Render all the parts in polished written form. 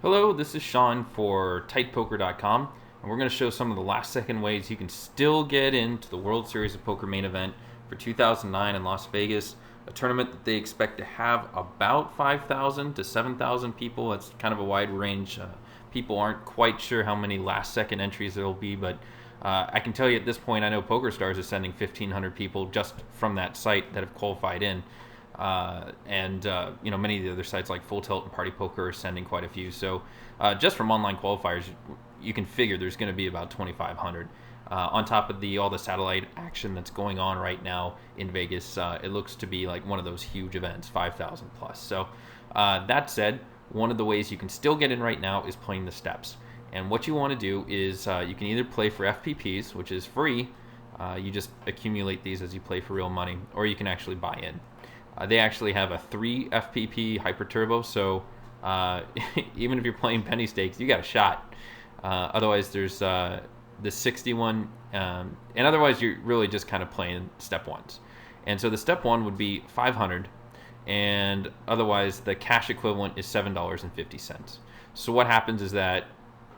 Hello, this is Sean for TightPoker.com, and we're going to show some of the last second ways you can still get into the World Series of Poker main event for 2009 in Las Vegas, a tournament that they expect to have about 5,000 to 7,000 people. It's kind of a wide range. People aren't quite sure how many last second entries there will be, but I can tell you at this point, I know PokerStars is sending 1,500 people just from that site that have qualified in. Many of the other sites like Full Tilt and Party Poker are sending quite a few. So just from online qualifiers, you can figure there's going to be about 2,500. On top of all the satellite action that's going on right now in Vegas, it looks to be like one of those huge events, 5,000 plus. So that said, one of the ways you can still get in right now is playing the steps. And what you want to do is you can either play for FPPs, which is free. You just accumulate these as you play for real money, or you can actually buy in. They actually have a 3 FPP Hyper Turbo, so even if you're playing penny stakes, you got a shot. Otherwise, there's the 61, and otherwise you're really just kind of playing step ones. And so the step one would be 500, and otherwise the cash equivalent is $7.50. So what happens is that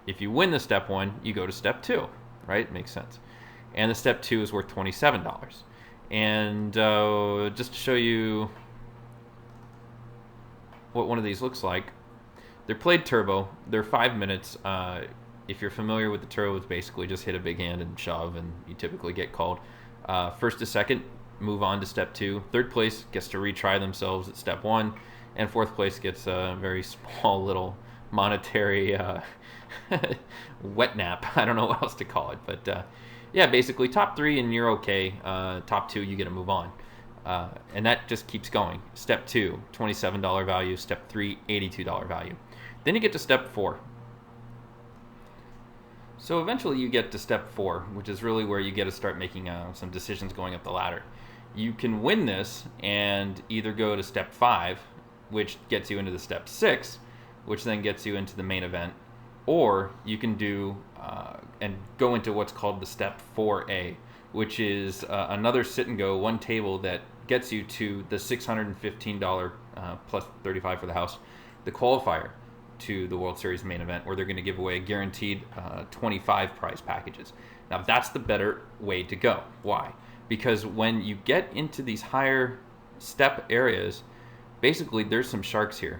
if you win the step one, you go to step two, right? Makes sense. And the step two is worth $27. And just to show you what one of these looks like, they're played turbo. They're 5 minutes. If you're familiar with the turbo, it's basically just hit a big hand and shove, and you typically get called. First to second, move on to step two. Third place gets to retry themselves at step one, and fourth place gets a very small little monetary wet nap. I don't know what else to call it, but yeah, basically top three and you're okay. Top two, you get to move on. And that just keeps going. Step two, $27 value. Step three, $82 value. Then you get to step four. So eventually you get to step four, which is really where you get to start making some decisions going up the ladder. You can win this and either go to step five, which gets you into the step six, which then gets you into the main event, or you can do and go into what's called the step 4A, which is another sit and go, one table that gets you to the $615 plus $35 for the house, the qualifier to the World Series main event, where they're going to give away a guaranteed 25 prize packages. Now that's the better way to go. Why? Because when you get into these higher step areas, basically there's some sharks here,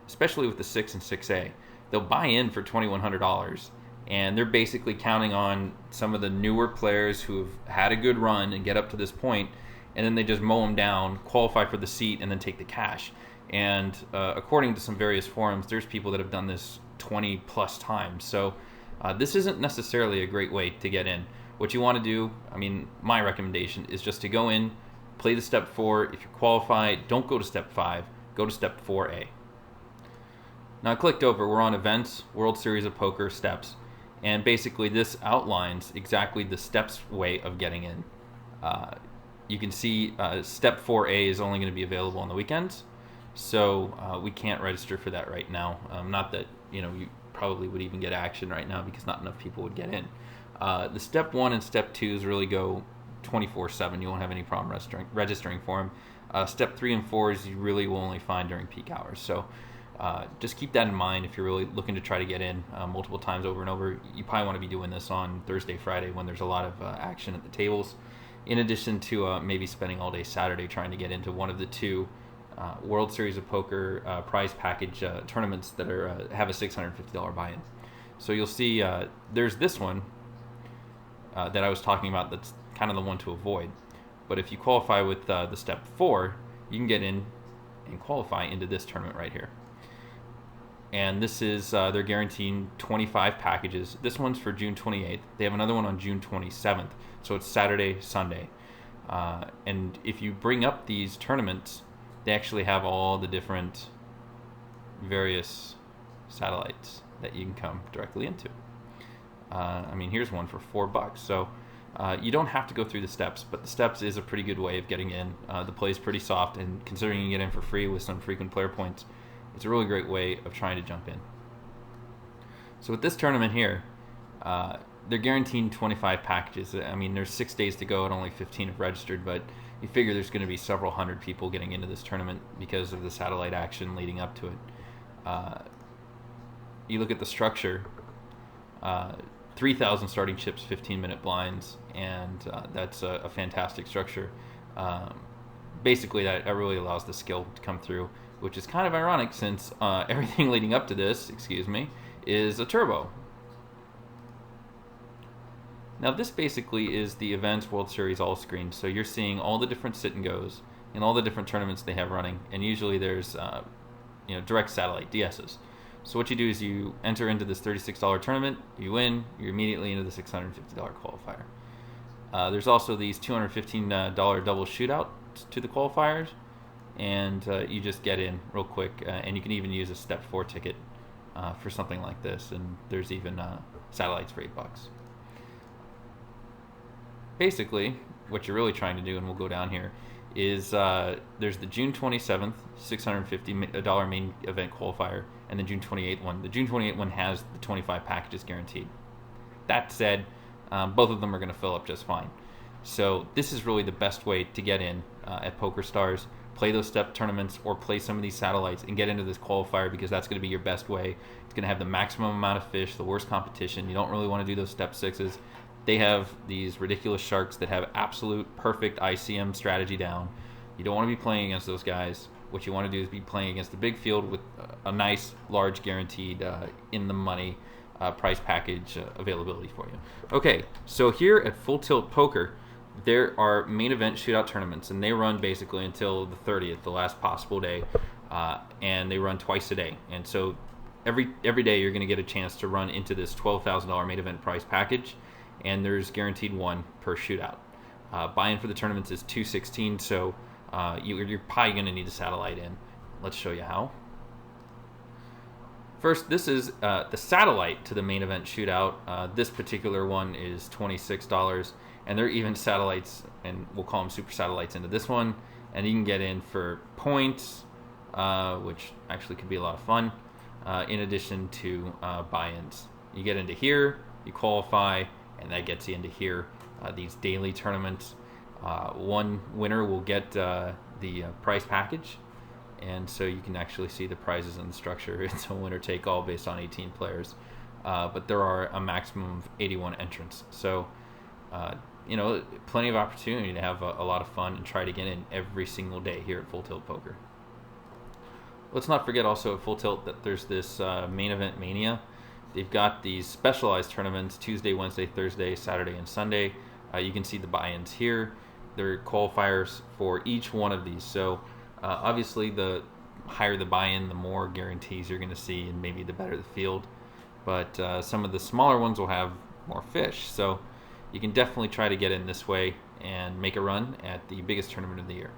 especially with the 6 and 6A. They'll buy in for $2,100, and they're basically counting on some of the newer players who have had a good run and get up to this point, and then they just mow them down, qualify for the seat, and then take the cash. And according to some various forums, there's people that have done this 20 plus times. So this isn't necessarily a great way to get in. What you want to do, my recommendation is just to go in, play the step four. If you're qualified, don't go to step five, go to step 4A. Now I clicked over, we're on events, World Series of Poker, steps. And basically this outlines exactly the steps way of getting in. You can see step 4A is only going to be available on the weekends. So we can't register for that right now. Not that you probably would even get action right now because not enough people would get in. The step one and step twos really go 24/7. You won't have any problem registering for them. Step three and fours you really will only find during peak hours. So just keep that in mind if you're really looking to try to get in multiple times over and over. You probably want to be doing this on Thursday, Friday when there's a lot of action at the tables, in addition to maybe spending all day Saturday trying to get into one of the two World Series of Poker prize package tournaments that have a $650 buy-in. So you'll see there's this one that I was talking about that's kind of the one to avoid. But if you qualify with the step four, you can get in and qualify into this tournament right here. And this is they're guaranteeing 25 packages. This one's for June 28th. They have another one on June 27th, so it's Saturday, Sunday. And if you bring up these tournaments, they actually have all the different various satellites that you can come directly into. Here's one for $4. So you don't have to go through the steps, but the steps is a pretty good way of getting in. The play is pretty soft, and considering you get in for free with some frequent player points, it's a really great way of trying to jump in. So with this tournament here, they're guaranteeing 25 packages. There's 6 days to go and only 15 have registered, but you figure there's going to be several hundred people getting into this tournament because of the satellite action leading up to it. you look at the structure, 3,000 starting chips, 15-minute blinds, and that's a fantastic structure. Basically, that really allows the skill to come through, which is kind of ironic since everything leading up to this, is a turbo. Now this basically is the Events World Series all screen, so you're seeing all the different sit and goes and all the different tournaments they have running, and usually there's direct satellite DSs. So what you do is you enter into this $36 tournament, you win, you're immediately into the $650 qualifier. There's also these $215 double shootout to the qualifiers, and you just get in real quick, and you can even use a step 4 ticket for something like this, and there's even satellites for $8. Basically, what you're really trying to do, and we'll go down here, is there's the June 27th $650 main event qualifier and the June 28th one. The June 28th one has the 25 packages guaranteed. That said, both of them are going to fill up just fine. So this is really the best way to get in at PokerStars. Play those step tournaments or play some of these satellites and get into this qualifier, because that's going to be your best way. It's going to have the maximum amount of fish, the worst competition. You don't really want to do those step 6s. They have these ridiculous sharks that have absolute perfect ICM strategy down. You don't want to be playing against those guys. What you want to do is be playing against the big field with a nice, large, guaranteed, in-the-money price package availability for you. Okay, so here at Full Tilt Poker, there are main event shootout tournaments, and they run basically until the 30th, the last possible day, and they run twice a day. And so every day you're going to get a chance to run into this $12,000 main event price package, and there's guaranteed one per shootout. Buy-in for the tournaments is $216, so you're probably going to need a satellite in. Let's show you how. First, this is the satellite to the main event shootout. This particular one is $26, and there are even satellites, and we'll call them super satellites, into this one, and you can get in for points, which actually could be a lot of fun, in addition to buy-ins. You get into here, you qualify, and that gets you into here. These daily tournaments, one winner will get the prize package, and so you can actually see the prizes in the structure. It's a winner-take-all based on 18 players, but there are a maximum of 81 entrants. So, plenty of opportunity to have a lot of fun and try to get in every single day here at Full Tilt Poker. Let's not forget also at Full Tilt that there's this main event mania. They've got these specialized tournaments Tuesday, Wednesday, Thursday, Saturday, and Sunday. You can see the buy-ins here. There are qualifiers for each one of these. So obviously the higher the buy-in, the more guarantees you're going to see, and maybe the better the field. But some of the smaller ones will have more fish. So you can definitely try to get in this way and make a run at the biggest tournament of the year.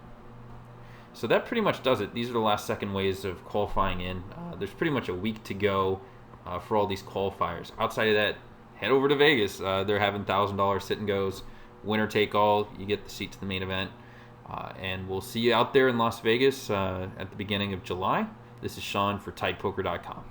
So that pretty much does it. These are the last second ways of qualifying in. There's pretty much a week to go for all these qualifiers. Outside of that, head over to Vegas. They're having $1,000 sit and goes, winner take all. You get the seat to the main event, and we'll see you out there in Las Vegas at the beginning of July. This is Sean for TidePoker.com.